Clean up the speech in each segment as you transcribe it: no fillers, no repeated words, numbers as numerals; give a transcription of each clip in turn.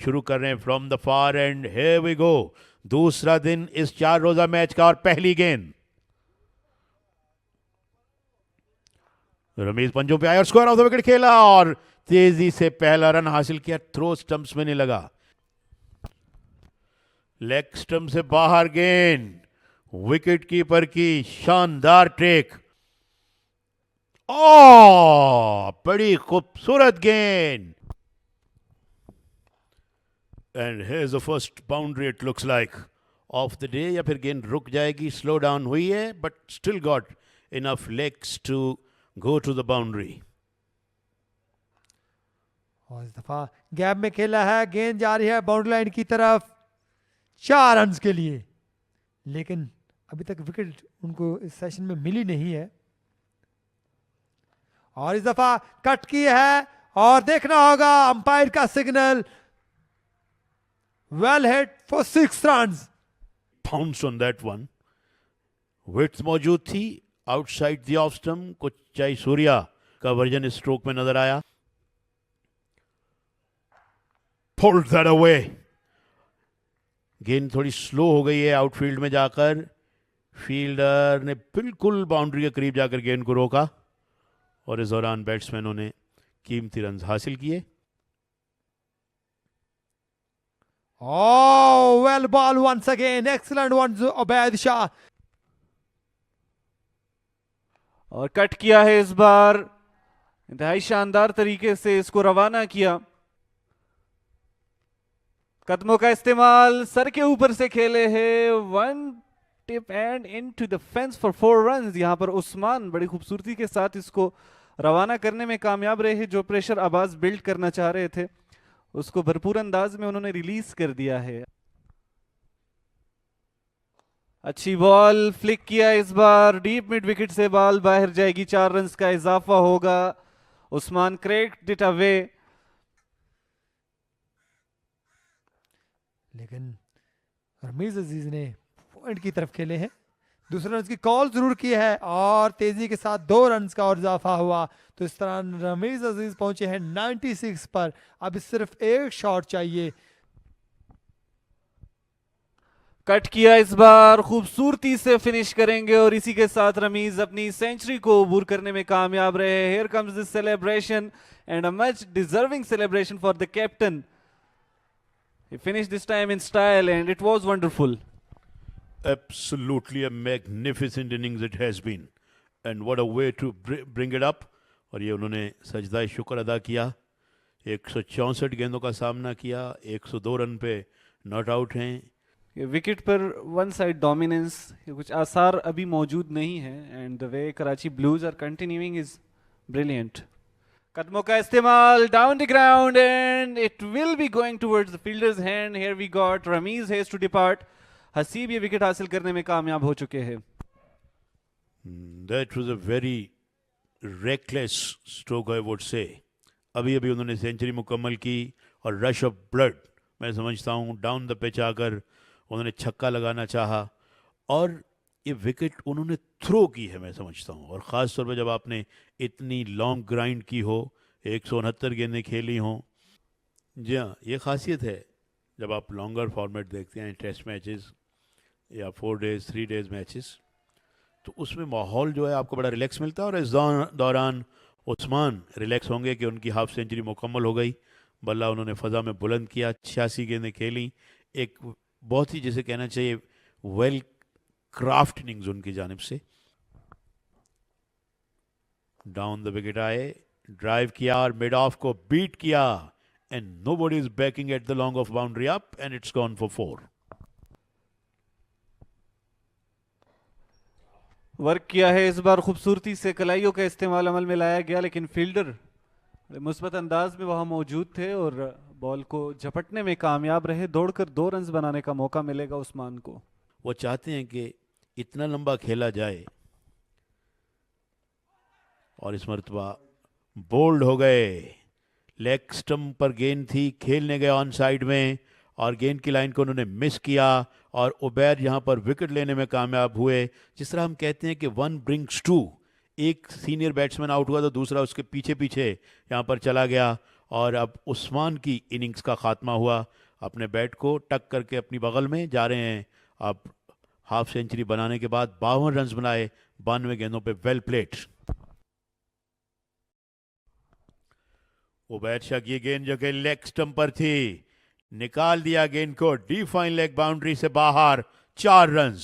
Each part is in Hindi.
शुरू कर रहे हैं from the far end. Here we go, दूसरा दिन इस 4 रोजा मैच का और पहली गेंद रमीज पंजों पे आया और स्क्वायर ऑफ द विकेट खेला और तेजी से पहला रन हासिल किया। थ्रो स्टंप्स में नहीं लगा, लेग स्टंप से बाहर गेंद, विकेट कीपर की शानदार टेक। ओ बड़ी खूबसूरत गेंद and here's the first boundary it looks like of the day, या फिर गेंद रुक जाएगी, स्लो डाउन हुई है but still got enough legs to go to the boundary. और इस दफा गैप में खेला है, गेंद जा रही है बाउंड्री लाइन की तरफ 4 रन के लिए, लेकिन अभी तक विकेट उनको इस सेशन में मिली नहीं है। और इस दफा कट की है और देखना होगा अंपायर का signal, well hit for 6 runs. Pounced on that one, width मौजूद थी आउटसाइड द ऑफ स्टंप, कुछ जय सूर्या का वर्जन इस स्ट्रोक में नजर आया। Pulled that away, गेंद थोड़ी स्लो हो गई है आउटफील्ड में जाकर, फील्डर ने बिल्कुल बाउंड्री के करीब जाकर गेंद को रोका और इस दौरान बैट्समैनों ने कीमती रन हासिल किए। Oh, well ball once again, excellent one Ubaid Shah. और कट किया है इस बार, इंतहाई शानदार तरीके से इसको रवाना किया, कदमों का इस्तेमाल, सर के ऊपर से खेले हैं, 1 tip and into the fence for 4 runs. यहां पर उस्मान बड़ी खूबसूरती के साथ इसको रवाना करने में कामयाब रहे। जो प्रेशर अब्बास बिल्ड करना चाह रहे थे उसको भरपूर अंदाज में उन्होंने रिलीज कर दिया है। अच्छी बॉल फ्लिक किया इस बार, डीप मिड विकेट से बॉल बाहर जाएगी, 4 रन्स का इजाफा होगा। उस्मान क्रेक्ड इट अवे, लेकिन रमीज अजीज ने पॉइंट की तरफ खेले हैं, दूसरे रन की कॉल जरूर की है और तेजी के साथ 2 रन का और इजाफा हुआ। तो इस तरह रमीज अजीज पहुंचे हैं 96 पर, अब सिर्फ एक शॉट चाहिए। कट किया इस बार, खूबसूरती से फिनिश करेंगे और इसी के साथ रमीज अपनी सेंचुरी को अबूर करने में कामयाब रहे। Here comes this celebration and a much deserving celebration for the captain. He finished this time in style and it was wonderful. Absolutely a magnificent innings it has been and what a way to bring it up। और ये उन्होंने सजदा शुक्र अदा किया, 164 गेंदों का सामना किया, 102 रन पे नॉट आउट हैं। विकेट पर वन साइड डोमिनेंस कुछ आसार अभी मौजूद नहीं है and the way Karachi Blues are continuing is brilliant. कदमों का इस्तेमाल, down the ground and it will be going towards the fielders hand. Here we got Rameez has to depart. Haseeb ये विकेट हासिल करने में कामयाब हो चुके हैं। That was a very reckless stroke I would say। अभी अभी उन्होंने सेंचुरी मुकम्मल की और रश ऑफ ब्लड मैं समझता हूँ डाउन द पिच आकर उन्होंने छक्का लगाना चाहा और ये विकेट उन्होंने थ्रो की है मैं समझता हूँ। और ख़ास तौर पर जब आपने इतनी लॉन्ग ग्राइंड की हो, 169 गेंदें खेली हों। जी हाँ, ये खासियत है जब आप लॉन्गर फॉर्मेट देखते हैं, टेस्ट मैचेस या 4 डेज़ 3 डेज़ मैचेस, तो उसमें माहौल जो है आपको बड़ा रिलैक्स मिलता है। और इस दौरान उस्मान रिलैक्स होंगे कि उनकी हाफ सेंचुरी मुकम्मल हो गई। बल्ला उन्होंने फ़ज़ा में बुलंद किया, 86 गेंदें खेली, एक बहुत ही जिसे कहना चाहिए वेल क्राफ्ट इनिंग्स उनकी जानिब से। डाउन द विकेट आए, ड्राइव किया और मिड ऑफ को बीट किया and nobody is banking at the long off boundary up and it's gone for 4। Work किया है इस बार खूबसूरती से, कलाइयों का इस्तेमाल अमल में लाया गया, लेकिन फील्डर मुस्बत अंदाज में वहां मौजूद थे और बॉल को झपटने में कामयाब रहे। दौड़कर 2 रन बनाने का मौका मिलेगा उस्मान को। वो चाहते हैं कि इतना लंबा खेला जाए और इस मरतबा बोल्ड हो गए। लेग स्टंप पर गेंद थी, खेलने गए ऑन साइड में और गेंद की लाइन को उन्होंने मिस किया और उबैर यहाँ पर विकेट लेने में कामयाब हुए। जिस तरह हम कहते हैं कि 1 brings 2, एक सीनियर बैट्समैन आउट हुआ तो दूसरा उसके पीछे पीछे यहाँ पर चला गया और अब उस्मान की इनिंग्स का खात्मा हुआ। अपने बैट को टक करके अपनी बगल में जा रहे हैं। अब हाफ सेंचुरी बनाने के बाद 52 रन बनाए 92 गेंदों पे, वेल प्लेड। उबैद शाह की गेंद जो कि लेग स्टंप पर थी, निकाल दिया गेंद को डिफाइन लेग बाउंड्री से बाहर, 4 रन।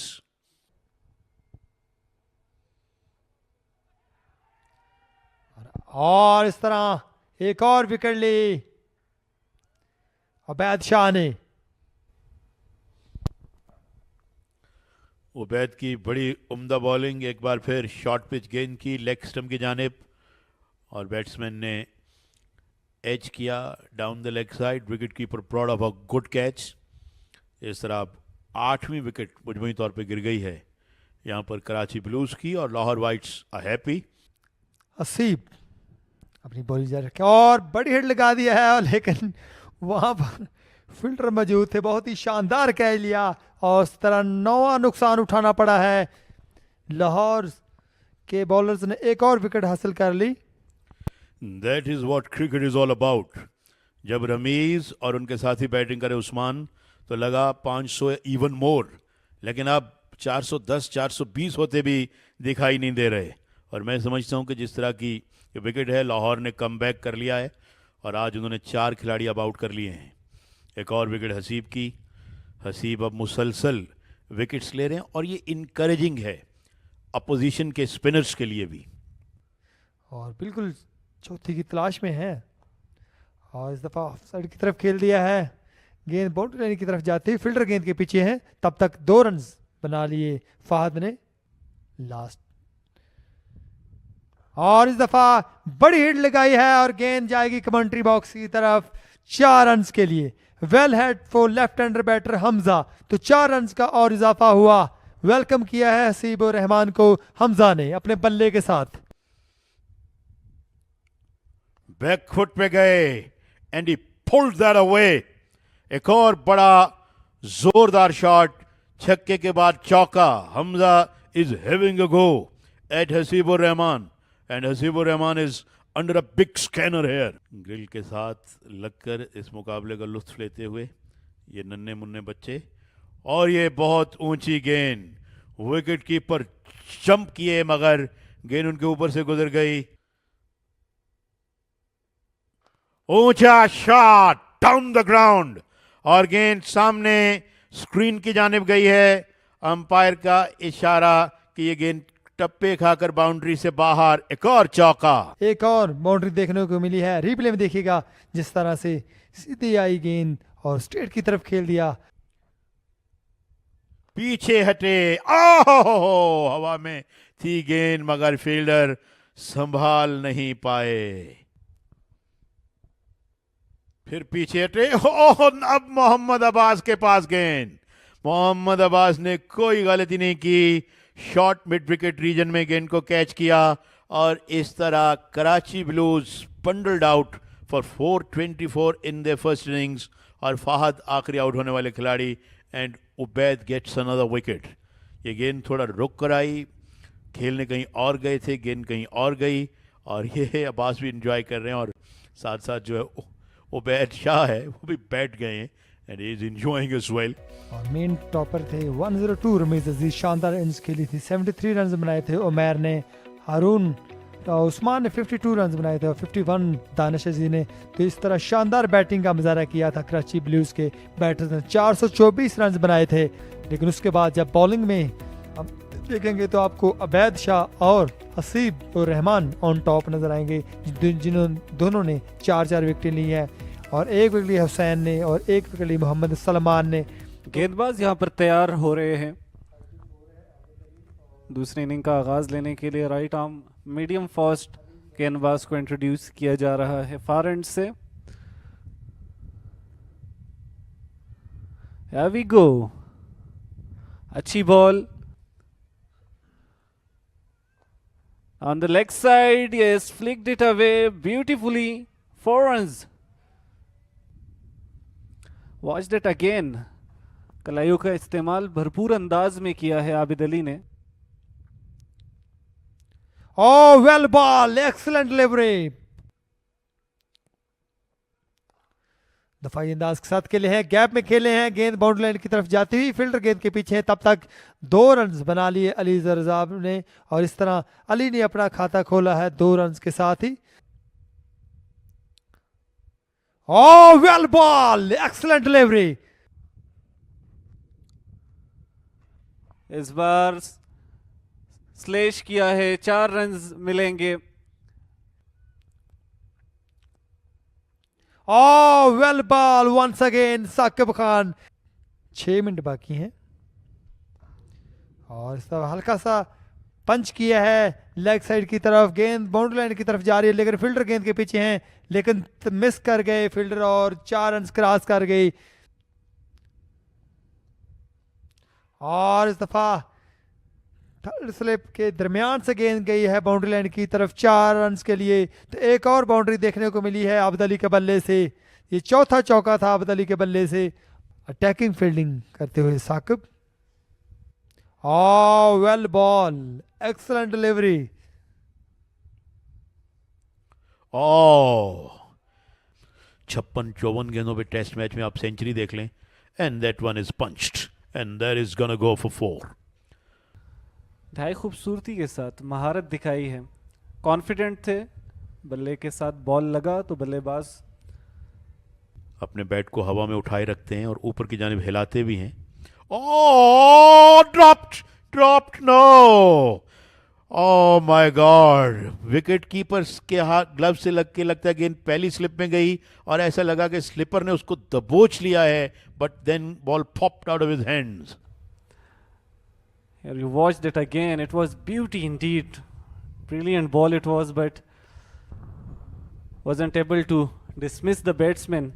और इस तरह एक और विकेट ली उबैद शाह ने। उबैद की बड़ी उम्दा बॉलिंग, एक बार फिर शॉर्ट पिच गेंद की लेग स्टंप की जानिब, और बैट्समैन ने एज किया down the leg side. Wicket keeper proud of a good catch. इस तरह अब 8वीं विकेट मजमूई तौर पे गिर गई है यहाँ पर कराची ब्लूज की, और Lahore Whites are happy. Haseeb अपनी बॉलिंग जारी रखे और बड़ी हिट लगा दिया है, लेकिन वहां पर फील्डर मौजूद थे, बहुत ही शानदार कैच लिया और इस तरह 9वां नुकसान उठाना पड़ा है। लाहौर के बॉलर्स ने एक और विकेट हासिल कर ली। That is what cricket is all about. जब रमीज और उनके साथी बैटिंग करे उस्मान, तो लगा 500 इवन मोर, लेकिन अब 410 420 होते भी दिखाई नहीं दे रहे। और मैं समझता हूं कि जिस तरह की विकेट है, लाहौर ने कम बैक कर लिया है और आज उन्होंने 4 खिलाड़ी अब आउट कर लिए हैं। एक और विकेट हसीब की। हसीब अब मुसलसल विकेट्स ले रहे हैं और ये इनकरेजिंग है अपोजिशन के स्पिनर्स के लिए भी। और बिल्कुल चौथी की तलाश में है और इस दफ़ा ऑफ साइड की तरफ खेल दिया है। गेंद बाउंड्री लाइन की तरफ जाती है, फील्डर गेंद के पीछे है। तब तक 2 रन बना लिए फाहद ने लास्ट। और इस दफा बड़ी हिट लगाई है और गेंद जाएगी कमेंट्री बॉक्स की तरफ 4 रन के लिए। Well head for left hander batter Hamza, तो 4 रन का और इजाफा हुआ। वेलकम किया है हसीब उर रहमान को हमजा ने अपने बल्ले के साथ। बैक फुट पे गए and he pulled that away. एक और बड़ा जोरदार शॉट, छक्के के बाद चौका। Hamza is having a go at Haseeb ur Rehman and Haseeb ur Rehman is under a big scanner here. Grill के साथ लगकर इस मुकाबले का लुत्फ लेते हुए ये नन्हे मुन्ने बच्चे, और ये बहुत ऊंची गेंद, विकेट कीपर जंप किए मगर गेंद उनके ऊपर से गुजर गई। ऊंचा शॉट डाउन द ग्राउंड और गेंद सामने स्क्रीन की जानिब गई है। अंपायर का इशारा कि ये गेंद टप्पे खाकर बाउंड्री से बाहर। एक और चौका। एक और बाउंड्री देखने को मिली है। रिप्ले में देखिएगा जिस तरह से सीधी आई गेंद और स्ट्रेट की तरफ खेल दिया। पीछे हटे, ओहो, हवा में थी गेंद मगर फील्डर संभाल नहीं पाए। फिर पीछे हटे, ओह, अब मोहम्मद अब्बास के पास गेंद। मोहम्मद अब्बास ने कोई गलती नहीं की, शॉर्ट मिड विकेट रीजन में गेंद को कैच किया और इस तरह Karachi Blues bundled out for 424 in the first innings. और फाहद आखिरी आउट होने वाले खिलाड़ी and Ubaid gets another wicket. ये गेंद थोड़ा रुक कर आई, खेलने कहीं और गए थे, गेंद कहीं और गई और ये अब्बास भी इंजॉय कर रहे हैं और साथ साथ जो है उबैद शाह है वो भी बैठ गए हैं and he is enjoying as well. और मेन टॉपर थे 102 रमीज अजीज, शानदार इनिंग्स खेली थी। 73 रन बनाए थे उमैर ने, हारून उस्मान ने 52 रन बनाए थे और 51 दानिश अजीज ने। तो इस तरह शानदार बैटिंग का मुजाहरा किया था कराची ब्लूज के बैटर्स ने। 424 रन बनाए थे, लेकिन उसके बाद जब बॉलिंग में हम देखेंगे तो आपको उबैद शाह और हसीब उर रहमान ऑन टॉप नजर आएंगे, जिन्होंने दोनों ने 4-4 विकेट ली है और 1 विकेट ली हुसैन ने और 1 विकेट ली मोहम्मद सलमान ने। गेंदबाज यहाँ पर तैयार हो रहे हैं दूसरी इनिंग का आगाज लेने के लिए। राइट आर्म मीडियम फास्ट गेंदबाज को इंट्रोड्यूस किया जा रहा है फार एंड से। Here we go, अच्छी ball on the leg side, yes, flicked it away beautifully, 4 runs. Watch that again. कलाइयों का इस्तेमाल भरपूर अंदाज में किया है आबिद अली ने। Oh, well ball, excellent delivery. दफाई अंदाज के साथ खेले हैं, गैप में खेले हैं, गेंद बाउंड्री लाइन की तरफ जाती हुई फील्डर गेंद के पीछे है। तब तक 2 रन बना लिए अली जरजाब ने और इस तरह अली ने अपना खाता खोला है 2 रन के साथ ही। Oh well ball, excellent delivery. इस बार स्लेश किया है, 4 रन मिलेंगे। Oh well ball once again Saqib Khan. 6 minute बाकी हैं और इस तरह हल्का सा पंच किया है लेग साइड की तरफ, गेंद बाउंड्री लाइन की तरफ जा रही है लेकिन फील्डर गेंद के पीछे हैं, लेकिन मिस कर गए फील्डर और 4 रन क्रॉस कर गई। और इस दफा थर्ड स्लिप के दरमियान से गेंद गई है बाउंड्री लाइन की तरफ 4 रन के लिए। तो एक और बाउंड्री देखने को मिली है आबिद अली के बल्ले से। ये चौथा चौका था आबिद अली के बल्ले से, अटैकिंग फील्डिंग करते हुए Saqib. Oh, well ball, excellent delivery. ओह 56-54 गेंदों पे टेस्ट मैच में आप सेंचुरी देख लें, and that one is punched and that is gonna go for 4। ढाई खूबसूरती के साथ महारत दिखाई है, कॉन्फिडेंट थे, बल्ले के साथ बॉल लगा तो बल्लेबाज अपने बैट को हवा में उठाए रखते हैं और ऊपर की जानिब हिलाते भी हैं। Oh, dropped, no! Oh my God! Wicket keeper के हाथ ग्लव से लग के लगता है गेंद पहली स्लिप में गई और ऐसा लगा कि स्लिपर ने उसको दबोच लिया है, but then ball popped out of his hands. You watched it again. It was beauty indeed. Brilliant ball it was, but wasn't able to dismiss the batsman.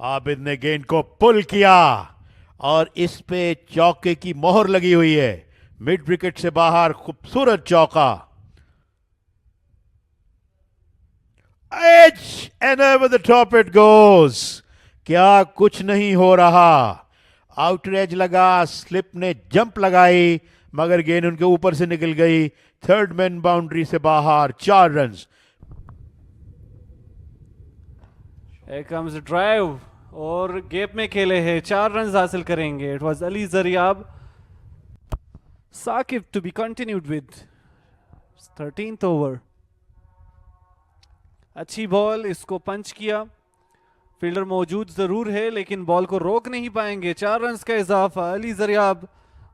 Abid ने गेंद को पुल किया और इस पे चौके की मोहर लगी हुई है। मिड विकेट से बाहर खूबसूरत चौका। Edge and over the top it goes. क्या कुछ नहीं हो रहा। आउटर एज लगा, स्लिप ने जंप लगाई मगर गेंद उनके ऊपर से निकल गई। थर्ड मैन बाउंड्री से बाहर, 4 run. Here comes a drive और गैप में खेले हैं, 4 रन हासिल करेंगे। It was Ali Zaryab. Saqib to be continued with 13th over. अच्छी बॉल, इसको पंच किया, फील्डर मौजूद जरूर है लेकिन बॉल को रोक नहीं पाएंगे। 4 रन का इजाफा। अली जरियाब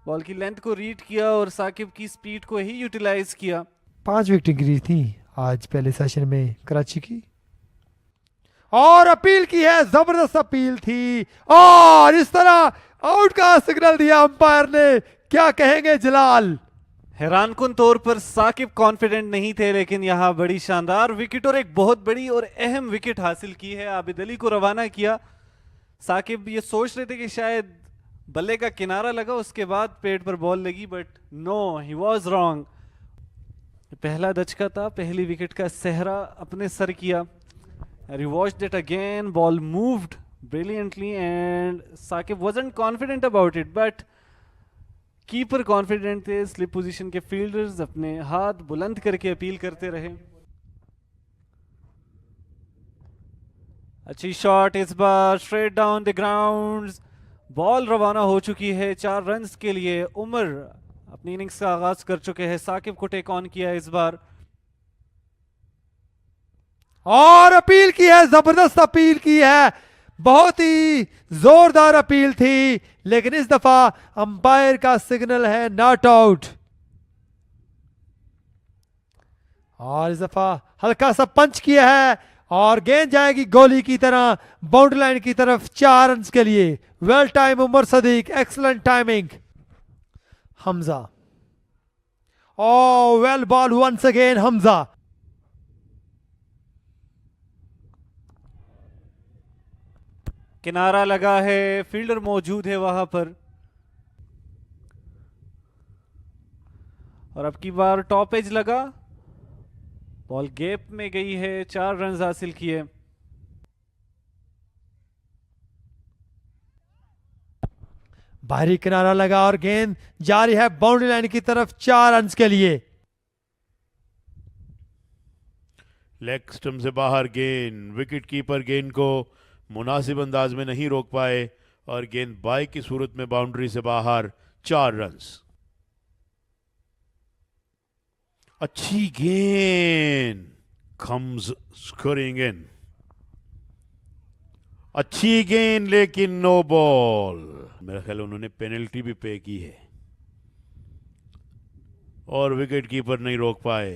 बॉल की लेंथ को रीड किया और साकिब की स्पीड को ही यूटिलाइज किया। 5 विकेट गिरी थी आज पहले सेशन में कराची की और अपील की है, जबरदस्त अपील थी और इस तरह आउट का सिग्नल दिया अंपायर ने। क्या कहेंगे जलाल? हैरानकुन तौर पर साकिब कॉन्फिडेंट नहीं थे लेकिन यहां बड़ी शानदार विकेट और एक बहुत बड़ी और अहम विकेट हासिल की है। आबिद अली को रवाना किया। साकिब ये सोच रहे थे कि शायद बल्ले का किनारा लगा उसके बाद पेट पर बॉल लगी, but no, he was wrong. पहला दचका था, पहली विकेट का सेहरा अपने सर किया। You watched it again, ball moved brilliantly and Saqib wasn't confident about it, but keeper confident थे। स्लिप पोजीशन के फील्डर्स अपने हाथ बुलंद करके अपील करते रहे। अच्छी शॉट इस बार, straight down the ground. Ball रवाना हो चुकी है 4 रन के लिए। उमर अपनी इनिंग्स का आगाज कर चुके हैं। साकिब को टेक ऑन किया इस बार और अपील की है, जबरदस्त अपील की है, बहुत ही जोरदार अपील थी लेकिन इस दफा अंपायर का सिग्नल है नॉट आउट। और इस दफा हल्का सा पंच किया है और गेंद जाएगी गोली की तरह बाउंड्री लाइन की तरफ 4 रन के लिए। Well time Umar Sadiq, excellent timing. Hamza, oh well ball once again Hamza. किनारा लगा है, फील्डर मौजूद है वहां पर और अब की बार टॉप एज लगा, बॉल गैप में गई है। 4 रन हासिल किए। बाहरी किनारा लगा और गेंद जारी है बाउंड्री लाइन की तरफ 4 रन के लिए। लेग स्टंप से बाहर गेंद, विकेट कीपर गेंद को मुनासिब अंदाज में नहीं रोक पाए और गेंद बाई की सूरत में बाउंड्री से बाहर, 4 रन्स। अच्छी गेंद, कम्स स्कोरिंग इन। अच्छी गेंद लेकिन नो बॉल। मेरा ख्याल उन्होंने पेनल्टी भी पे की है और विकेट कीपर नहीं रोक पाए।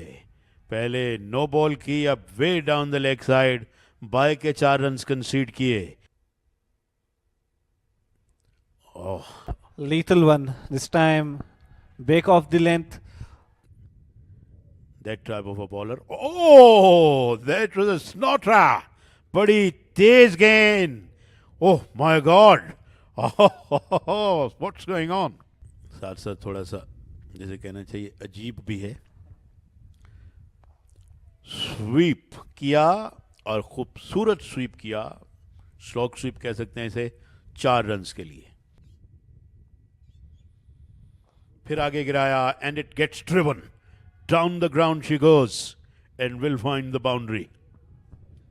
पहले नो बॉल की, अब वे down the leg side by के 4 रन्स कंसीड किए। ओह, Lethal one. This time, back off the length. that type of a bowler. Oh, that was a snotter. बड़ी तेज गेंद। Oh my God, what's going on. साथ साथ थोड़ा सा जैसे कहना चाहिए अजीब भी है। स्वीप किया और खूबसूरत स्वीप किया, स्लॉग स्वीप कह सकते हैं इसे, 4 रन्स के लिए। फिर आगे गिराया and it gets driven down the ground she goes and will find the boundary.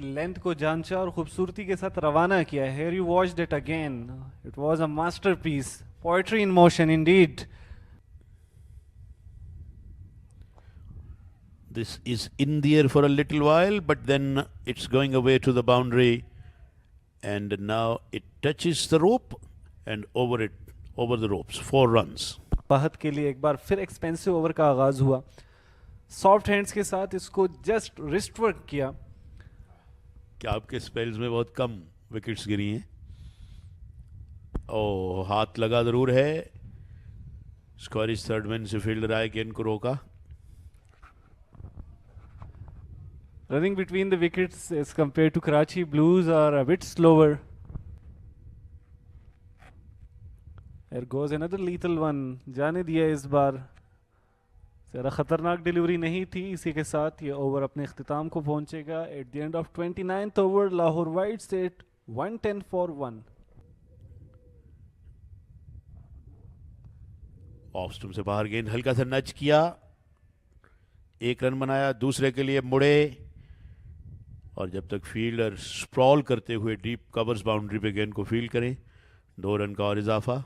Length को जांचा और खूबसूरती के साथ रवाना किया। Here you watched it again. It was a masterpiece. Poetry in motion indeed. This is in the air for a little while, but then it's going away to the boundary, and now it touches the rope and over the ropes. 4 runs. बहत के लिए एक बार फिर एक्सपेंसिव ओवर का आगाज हुआ। सॉफ्ट हैंड्स के साथ इसको जस्ट रिस्ट वर्क किया। क्या आपके स्पेल्स में बहुत कम विकेट्स गिरी हैं? ओ, हाथ लगा जरूर है। स्क्वारिश थर्ड मैन से फील्डर आए, गेंद को रोका। Running between the wickets as compared to Karachi Blues are a bit slower. There goes another lethal one. जाने दिया इस बार। ज़रा खतरनाक डिलीवरी नहीं थी। इसी के साथ ये ओवर अपने इख्तिताम को पहुंचेगा। At the end of 29th over, Lahore wide state 110 for 1. Off stump से बाहर गेंद हल्का सा नच किया, 1 रन बनाया, दूसरे के लिए मुड़े और जब तक फील्डर स्प्रॉल करते हुए डीप कवर्स बाउंड्री पे गेंद को फील्ड करें, 2 रन का और इजाफा।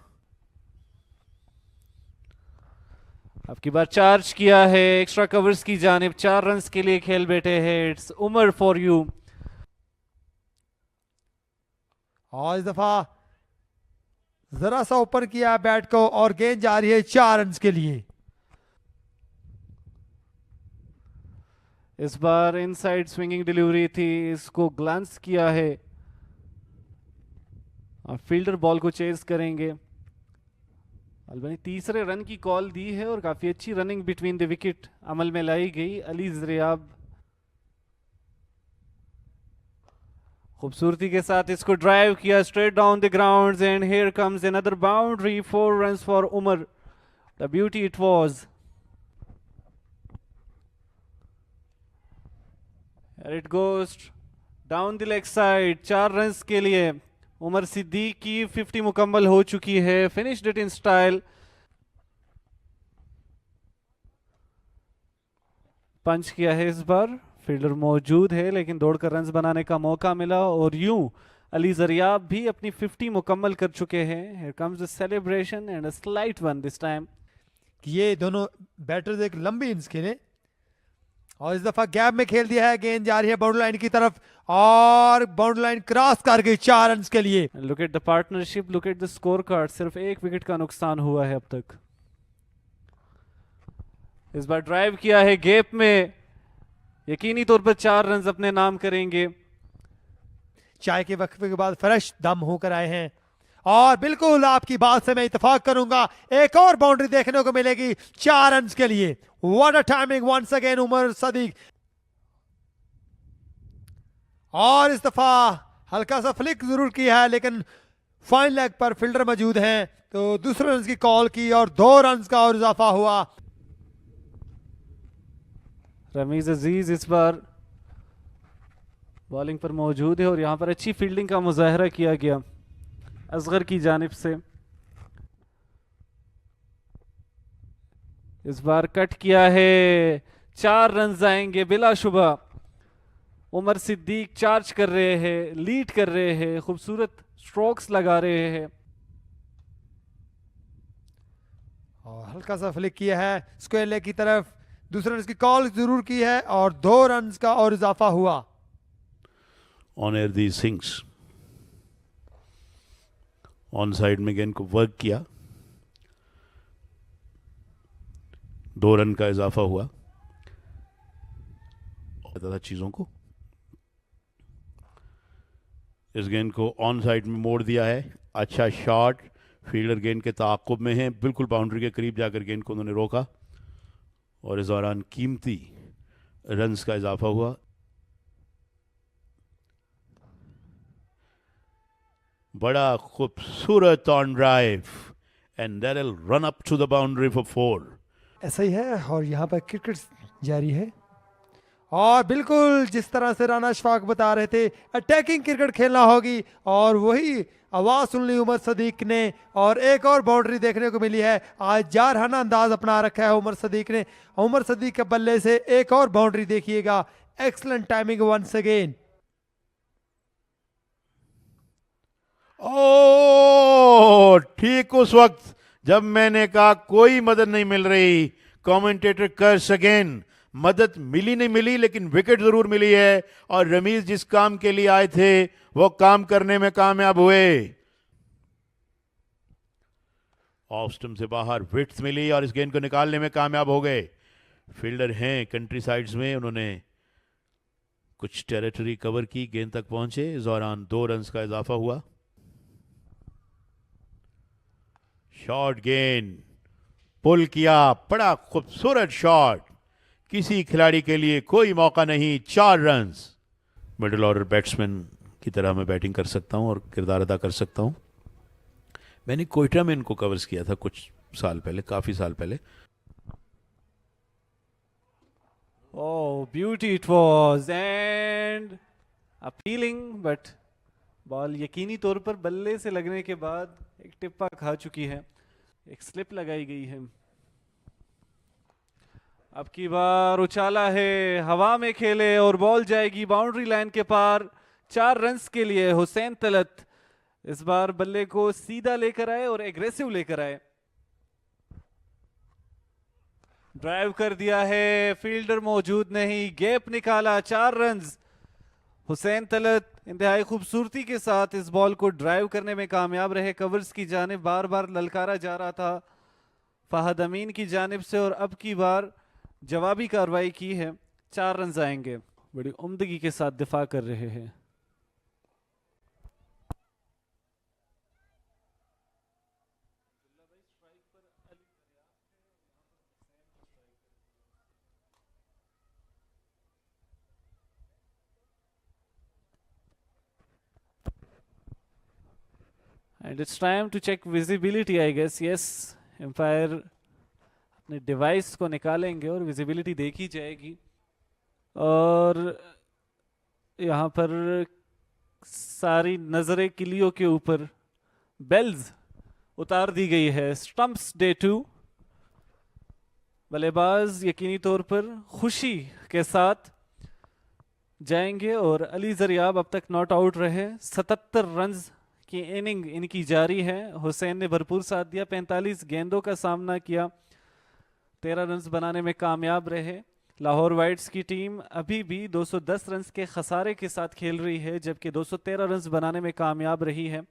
अब की बार चार्ज किया है एक्स्ट्रा कवर्स की जानिब। 4 रन्स के लिए खेल बैठे हैं। It's Umar for you. और इस दफा जरा सा ऊपर किया बैट को और गेंद जा रही है 4 रन्स के लिए। इस बार इनसाइड स्विंगिंग डिलीवरी थी, इसको ग्लांस किया है। अब फील्डर बॉल को चेज करेंगे। अलबनी तीसरे रन की कॉल दी है और काफी अच्छी रनिंग बिटवीन द विकेट अमल में लाई गई। अली ज़रियाब खूबसूरती के साथ इसको ड्राइव किया straight down the grounds and here comes another boundary. 4 runs for Umar. The beauty it was. It goes down the leg side. 4 runs के लिए उमर सिद्दीक की 50 मुकम्मल हो चुकी है। Finished it in style. Punch किया है इस बार। फील्डर मौजूद है लेकिन दौड़कर रन्स बनाने का मौका मिला और यूं अली ज़रियाब भी अपनी 50 मुकम्मल कर चुके हैं। Here comes the celebration and a slight one this time. ये दोनों बैटर्स एक लंबी इनिंग्स खेले और इस दफा गैप में खेल दिया है। गेंद जा रही है बाउंड्री लाइन की तरफ और बाउंड्री लाइन क्रॉस कर गई 4 रन्स के लिए। Look at the partnership, look at the score card. सिर्फ 1 विकेट का नुकसान हुआ है अब तक। इस बार ड्राइव किया है गैप में, यकीनी तौर पर 4 रन्स अपने नाम करेंगे। चाय के वक्फे के बाद फ्रेश दम होकर आए हैं और बिल्कुल आपकी बात से मैं इत्तेफाक करूंगा, एक और बाउंड्री देखने को मिलेगी 4 रन्स के लिए। What a timing once again Umar Sadiq. और इस दफा हल्का सा फ्लिक जरूर किया है लेकिन फाइन लेग पर फील्डर मौजूद हैं तो दूसरे रन की कॉल की और 2 रन्स का और इजाफा हुआ। रमीज अजीज इस बार बॉलिंग पर मौजूद है और यहां पर अच्छी फील्डिंग का मुजाहरा किया गया असगर की जानिब से। इस बार कट किया है, 4 रन आएंगे बिलाशुबा। उमर सिद्दीक चार्ज कर रहे हैं, लीड कर रहे हैं, खूबसूरत स्ट्रोक्स लगा रहे हैं। और हल्का सा फ्लिक किया है स्क्वायर लेग की तरफ, दूसरे रन की कॉल जरूर की है और 2 रन का और इजाफा हुआ। On air the sings on side में गेंद को वर्क किया, 2 रन का इजाफा हुआ। पता था चीजों को, इस गेंद को ऑन साइड में मोड़ दिया है। अच्छा शॉट, फील्डर गेंद के ताक़ुब में है, बिल्कुल बाउंड्री के करीब जाकर गेंद को उन्होंने रोका और इस दौरान कीमती रन्स का इजाफा हुआ। बड़ा खूबसूरत on drive and there will run up to the boundary for 4। ऐसा ही है और यहाँ पर क्रिकेट जारी है और बिल्कुल जिस तरह से राना अशफाक बता रहे थे अटैकिंग क्रिकेट खेलना होगी और वही आवाज सुन ली उमर सदीक ने और एक और बाउंड्री देखने को मिली है। आज जारहाना अंदाज अपना रखा है उमर सदीक ने। उमर सदीक के बल्ले से एक और बाउंड्री देखिएगा। Excellent timing once again. Oh ठीक उस वक्त जब मैंने कहा कोई मदद नहीं मिल रही, कमेंटेटर कर्स अगेन। मदद मिली नहीं मिली लेकिन विकेट जरूर मिली है और रमीज जिस काम के लिए आए थे वो काम करने में कामयाब हुए। ऑफ स्टंप से बाहर विड्थ मिली और इस गेंद को निकालने में कामयाब हो गए। फील्डर हैं कंट्री साइड्स में, उन्होंने कुछ टेरिटरी कवर की, गेंद तक पहुंचे। इस दौरान 2 रन का इजाफा हुआ। शॉर्ट गेंद पुल किया, बड़ा खूबसूरत शॉट, किसी खिलाड़ी के लिए कोई मौका नहीं। 4 रन। मिडिल ऑर्डर बैट्समैन की तरह मैं बैटिंग कर सकता हूं और किरदार अदा कर सकता हूं। मैंने कोयटा में इनको कवर्स किया था कुछ साल पहले, काफी साल पहले। Oh, beauty it was and appealing, but ball यकीनी तौर पर बल्ले से लगने के बाद एक टिप्पा खा चुकी है, एक स्लिप लगाई गई है। अब की बार उछाला है, हवा में खेले और बॉल जाएगी बाउंड्री लाइन के पार। 4 रन्स के लिए हुसैन तलत इस बार बल्ले को सीधा लेकर आए और एग्रेसिव लेकर आए। ड्राइव कर दिया है, फील्डर मौजूद नहीं, गैप निकाला। 4 रन्स। हुसैन तलत इंतहाई खूबसूरती के साथ इस बॉल को ड्राइव करने में कामयाब रहे। कवर्स की जानिब बार बार ललकारा जा रहा था फहद अमीन की जानिब से और अब की बार जवाबी कार्रवाई की है। 4 रन आएंगे। बड़ी उम्दगी के साथ दिफा कर रहे हैं। And it's time to check visibility, I guess. Yes, umpire अपने डिवाइस को निकालेंगे और विजिबिलिटी देखी जाएगी। और यहाँ पर सारी नजरें किलियों के ऊपर बेल्स उतार दी गई है। Stumps day 2। बल्लेबाज यकीनी तौर पर खुशी के साथ जाएंगे और अली जरियाब अब तक नॉट आउट रहे। 77 रन की इनिंग इनकी जारी है। हुसैन ने भरपूर साथ दिया, 45 गेंदों का सामना किया, 13 रन बनाने में कामयाब रहे। लाहौर वाइट्स की टीम अभी भी 210 रन के खसारे के साथ खेल रही है जबकि 213 रन बनाने में कामयाब रही है।